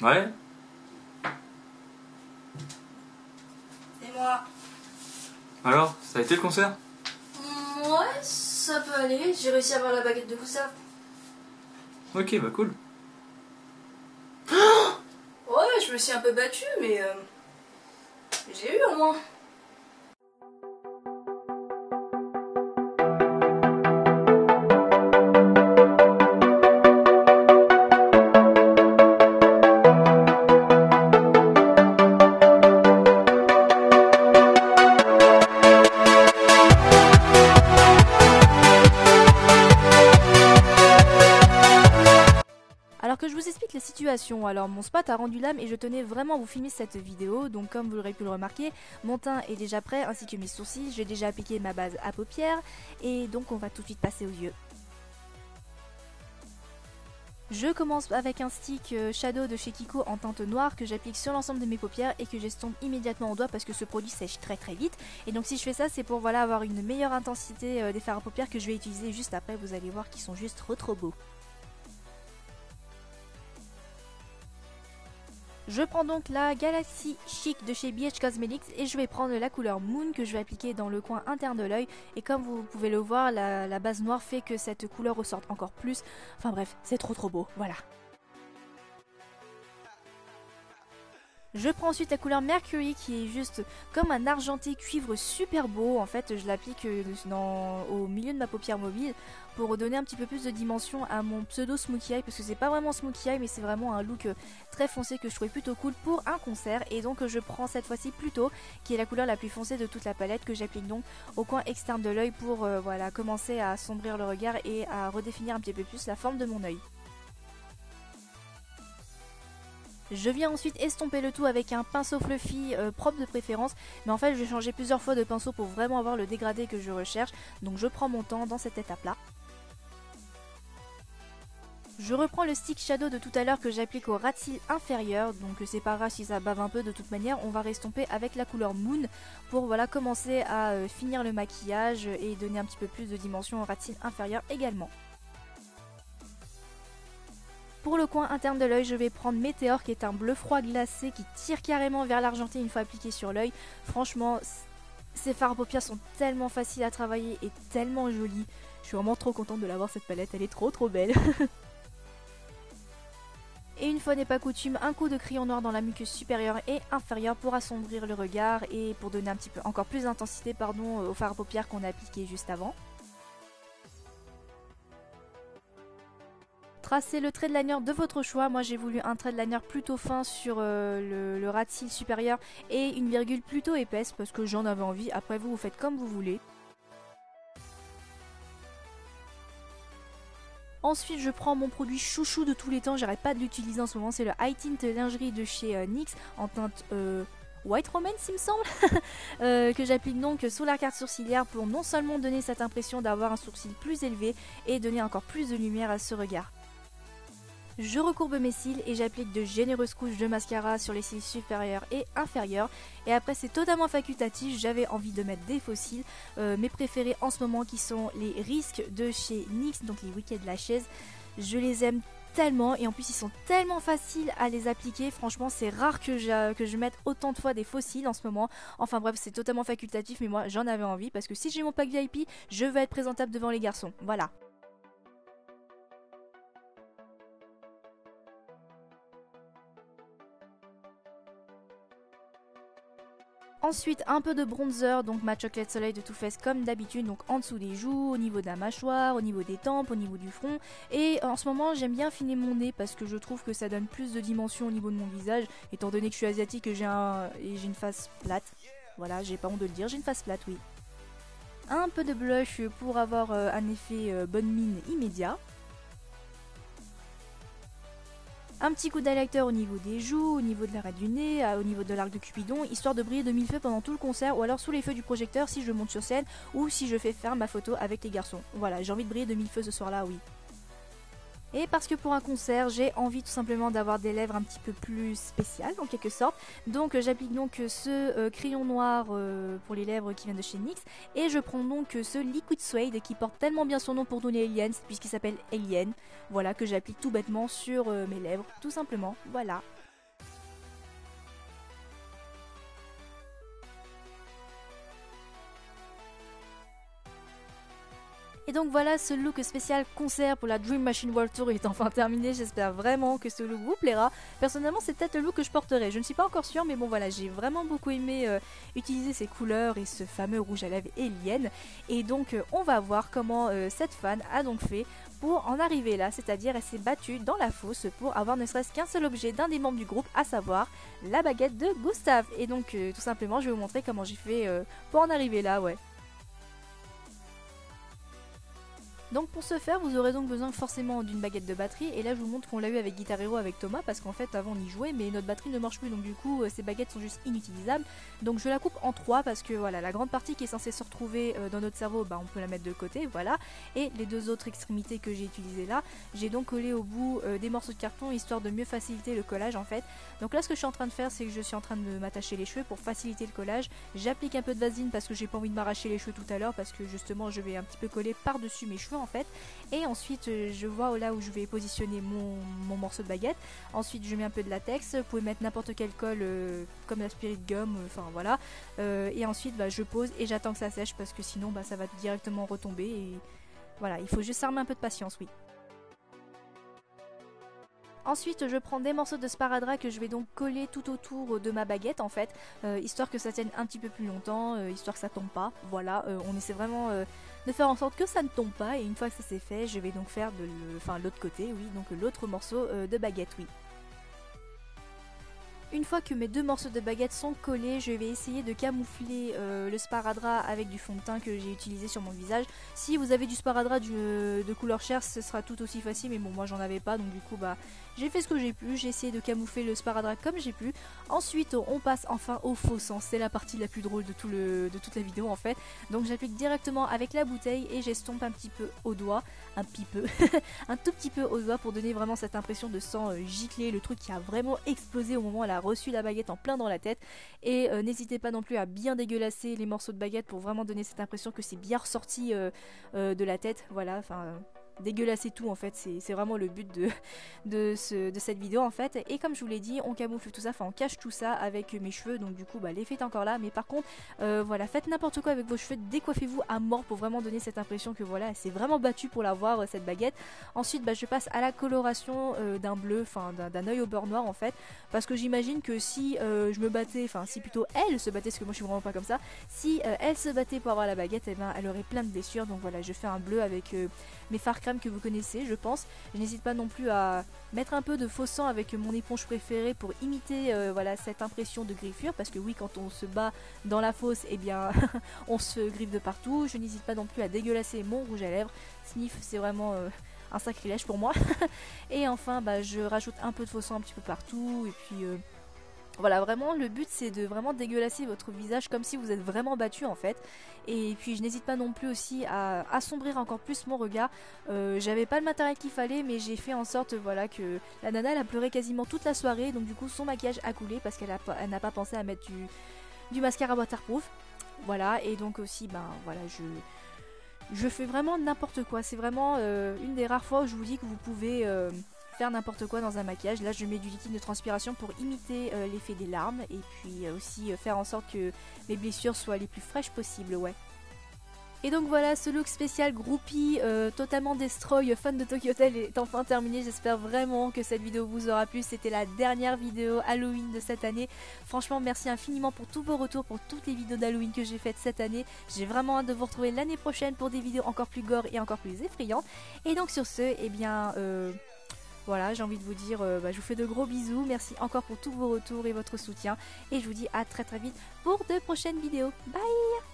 Ouais. Et moi? Alors, ça a été le concert? Ouais, ça peut aller. J'ai réussi à avoir la baguette de Gustave. Ok, bah cool. Ouais, je me suis un peu battue, mais j'ai eu au moins. Alors que je vous explique la situation, alors mon spot a rendu l'âme et je tenais vraiment à vous filmer cette vidéo, donc comme vous l'aurez pu le remarquer, mon teint est déjà prêt ainsi que mes sourcils, j'ai déjà appliqué ma base à paupières et donc on va tout de suite passer aux yeux. Je commence avec un stick Shadow de chez Kiko en teinte noire que j'applique sur l'ensemble de mes paupières et que j'estompe immédiatement au doigt parce que ce produit sèche très très vite. Et donc si je fais ça, c'est pour voilà avoir une meilleure intensité des fards à paupières que je vais utiliser juste après, vous allez voir qu'ils sont juste trop beaux. Je prends donc la Galaxy Chic de chez BH Cosmetics et je vais prendre la couleur Moon que je vais appliquer dans le coin interne de l'œil. Et comme vous pouvez le voir, la base noire fait que cette couleur ressorte encore plus. Enfin bref, c'est trop beau, voilà. Je prends ensuite la couleur Mercury qui est juste comme un argenté cuivre super beau. En fait, je l'applique au milieu de ma paupière mobile pour donner un petit peu plus de dimension à mon pseudo smokey eye parce que c'est pas vraiment smokey eye mais c'est vraiment un look très foncé que je trouvais plutôt cool pour un concert. Et donc je prends cette fois-ci Pluto qui est la couleur la plus foncée de toute la palette que j'applique donc au coin externe de l'œil pour voilà, commencer à assombrir le regard et à redéfinir un petit peu plus la forme de mon œil. Je viens ensuite estomper le tout avec un pinceau fluffy propre de préférence, mais en fait je vais changer plusieurs fois de pinceau pour vraiment avoir le dégradé que je recherche, donc je prends mon temps dans cette étape là. Je reprends le stick Shadow de tout à l'heure que j'applique au ras de cils inférieur, donc c'est pas grave si ça bave un peu, de toute manière on va restomper avec la couleur Moon pour voilà commencer à finir le maquillage et donner un petit peu plus de dimension au ras de cils inférieur également. Pour le coin interne de l'œil, je vais prendre Météor qui est un bleu froid glacé qui tire carrément vers l'argenté une fois appliqué sur l'œil. Franchement, ces fards à paupières sont tellement faciles à travailler et tellement jolis. Je suis vraiment trop contente de l'avoir cette palette, elle est trop belle. Et une fois n'est pas coutume, un coup de crayon noir dans la muqueuse supérieure et inférieure pour assombrir le regard et pour donner un petit peu encore plus d'intensité au fard à paupières qu'on a appliqué juste avant. Tracez le trait de liner de votre choix. Moi j'ai voulu un trait de liner plutôt fin sur le ras de cils supérieur et une virgule plutôt épaisse parce que j'en avais envie. Après vous faites comme vous voulez. Ensuite je prends mon produit chouchou de tous les temps, j'arrête pas de l'utiliser en ce moment, c'est le High Tint lingerie de chez NYX en teinte White Romance il me semble, que j'applique donc sous l'arcade sourcilière pour non seulement donner cette impression d'avoir un sourcil plus élevé et donner encore plus de lumière à ce regard. Je recourbe mes cils et j'applique de généreuses couches de mascara sur les cils supérieurs et inférieurs. Et après c'est totalement facultatif, j'avais envie de mettre des faux cils, mes préférés en ce moment qui sont les Risques de chez NYX, donc les Wicked Lashes. Je les aime tellement et en plus ils sont tellement faciles à les appliquer, franchement c'est rare que je mette autant de fois des faux cils en ce moment. Enfin bref, c'est totalement facultatif mais moi j'en avais envie parce que si j'ai mon pack VIP, je veux être présentable devant les garçons, voilà. Ensuite un peu de bronzer, donc ma Chocolate Soleil de Too Faced comme d'habitude, donc en dessous des joues, au niveau de la mâchoire, au niveau des tempes, au niveau du front. Et en ce moment j'aime bien affiner mon nez parce que je trouve que ça donne plus de dimension au niveau de mon visage, étant donné que je suis asiatique et j'ai une face plate. Voilà, j'ai pas honte de le dire, j'ai une face plate, oui. Un peu de blush pour avoir un effet bonne mine immédiat. Un petit coup d'highlighter au niveau des joues, au niveau de l'arête du nez, au niveau de l'arc de Cupidon, histoire de briller de mille feux pendant tout le concert, ou alors sous les feux du projecteur si je monte sur scène, ou si je fais faire ma photo avec les garçons. Voilà, j'ai envie de briller de mille feux ce soir-là, oui. Et parce que pour un concert, j'ai envie tout simplement d'avoir des lèvres un petit peu plus spéciales en quelque sorte. Donc j'applique donc ce crayon noir pour les lèvres qui vient de chez NYX. Et je prends donc ce Liquid Suede qui porte tellement bien son nom pour donner Aliens puisqu'il s'appelle Alien. Voilà, que j'applique tout bêtement sur mes lèvres, tout simplement, voilà. donc voilà, ce look spécial concert pour la Dream Machine World Tour est enfin terminé. J'espère vraiment que ce look vous plaira. Personnellement, c'est peut-être le look que je porterai. Je ne suis pas encore sûre, mais bon voilà, j'ai vraiment beaucoup aimé utiliser ces couleurs et ce fameux rouge à lèvres alien. Et donc on va voir comment cette fan a donc fait pour en arriver là, c'est-à-dire elle s'est battue dans la fosse pour avoir ne serait-ce qu'un seul objet d'un des membres du groupe, à savoir la baguette de Gustave. Et donc tout simplement, je vais vous montrer comment j'ai fait pour en arriver là, ouais. Donc pour ce faire, vous aurez donc besoin forcément d'une baguette de batterie, et là je vous montre qu'on l'a eu avec Guitar Hero avec Thomas, parce qu'en fait avant on y jouait mais notre batterie ne marche plus, donc du coup ces baguettes sont juste inutilisables. Donc je la coupe en 3 parce que voilà, la grande partie qui est censée se retrouver dans notre cerveau, bah on peut la mettre de côté, voilà. Et les deux autres extrémités que j'ai utilisées là, j'ai donc collé au bout des morceaux de carton histoire de mieux faciliter le collage en fait. Donc là ce que je suis en train de faire, c'est que je suis en train de m'attacher les cheveux pour faciliter le collage. J'applique un peu de vaseline parce que j'ai pas envie de m'arracher les cheveux tout à l'heure, parce que justement je vais un petit peu coller par dessus mes cheveux en fait. Et ensuite je vois là où je vais positionner mon morceau de baguette. Ensuite je mets un peu de latex, vous pouvez mettre n'importe quelle colle comme la Spirit Gum, enfin voilà. Et ensuite bah, je pose et j'attends que ça sèche, parce que sinon bah, ça va directement retomber. Et voilà, il faut juste s'armer un peu de patience, oui. Ensuite je prends des morceaux de sparadrap que je vais donc coller tout autour de ma baguette en fait, histoire que ça tienne un petit peu plus longtemps, histoire que ça tombe pas. Voilà, on essaie vraiment de faire en sorte que ça ne tombe pas, et une fois que ça c'est fait, je vais donc faire l'autre côté, oui, donc l'autre morceau de baguette, oui. Une fois que mes deux morceaux de baguette sont collés, je vais essayer de camoufler le sparadrap avec du fond de teint que j'ai utilisé sur mon visage. Si vous avez du sparadrap de couleur chair, ce sera tout aussi facile, mais bon moi j'en avais pas, donc du coup bah j'ai fait ce que j'ai pu, j'ai essayé de camoufler le sparadrap comme j'ai pu. Ensuite on passe enfin au faux sang, c'est la partie la plus drôle de toute la vidéo en fait. Donc j'applique directement avec la bouteille et j'estompe un petit peu au doigt, un petit peu, un tout petit peu au doigt pour donner vraiment cette impression de sang giclé, le truc qui a vraiment explosé au moment où elle a reçu la baguette en plein dans la tête. Et n'hésitez pas non plus à bien dégueulasser les morceaux de baguette pour vraiment donner cette impression que c'est bien ressorti de la tête, voilà, enfin dégueulasser tout en fait, c'est vraiment le but de cette vidéo en fait. Et comme je vous l'ai dit, on camoufle tout ça, enfin on cache tout ça avec mes cheveux, donc du coup bah l'effet est encore là, mais par contre voilà, faites n'importe quoi avec vos cheveux, décoiffez-vous à mort pour vraiment donner cette impression que voilà, elle s'est vraiment battue pour l'avoir cette baguette. Ensuite bah je passe à la coloration d'un bleu, enfin d'un œil au beurre noir en fait, parce que j'imagine que si je me battais, enfin si plutôt elle se battait, parce que moi je suis vraiment pas comme ça, si elle se battait pour avoir la baguette, et ben elle aurait plein de blessures. Donc voilà, je fais un bleu avec mes fards crème que vous connaissez je pense. Je n'hésite pas non plus à mettre un peu de faux sang avec mon éponge préférée pour imiter voilà, cette impression de griffure, parce que oui, quand on se bat dans la fosse, et eh bien on se griffe de partout. Je n'hésite pas non plus à dégueulasser mon rouge à lèvres. Sniff, c'est vraiment un sacrilège pour moi. Et enfin bah, je rajoute un peu de faux sang un petit peu partout, et puis voilà, vraiment le but c'est de vraiment dégueulasser votre visage comme si vous êtes vraiment battu en fait. Et puis je n'hésite pas non plus aussi à assombrir encore plus mon regard. J'avais pas le matériel qu'il fallait, mais j'ai fait en sorte voilà que la nana elle a pleuré quasiment toute la soirée, donc du coup son maquillage a coulé parce qu'elle n'a pas pensé à mettre du mascara waterproof. Voilà, et donc aussi ben voilà, je fais vraiment n'importe quoi. C'est vraiment une des rares fois où je vous dis que vous pouvez faire n'importe quoi dans un maquillage. Là je mets du liquide de transpiration pour imiter l'effet des larmes, et puis aussi faire en sorte que mes blessures soient les plus fraîches possibles, ouais. Et donc voilà, ce look spécial groupie totalement destroy fan de Tokyo Hotel est enfin terminé. J'espère vraiment que cette vidéo vous aura plu. C'était la dernière vidéo Halloween de cette année. Franchement merci infiniment pour tous vos retours, pour toutes les vidéos d'Halloween que j'ai faites cette année. J'ai vraiment hâte de vous retrouver l'année prochaine pour des vidéos encore plus gore et encore plus effrayantes. Et donc sur ce, eh bien voilà, j'ai envie de vous dire, je vous fais de gros bisous, merci encore pour tous vos retours et votre soutien, et je vous dis à très très vite pour de prochaines vidéos. Bye!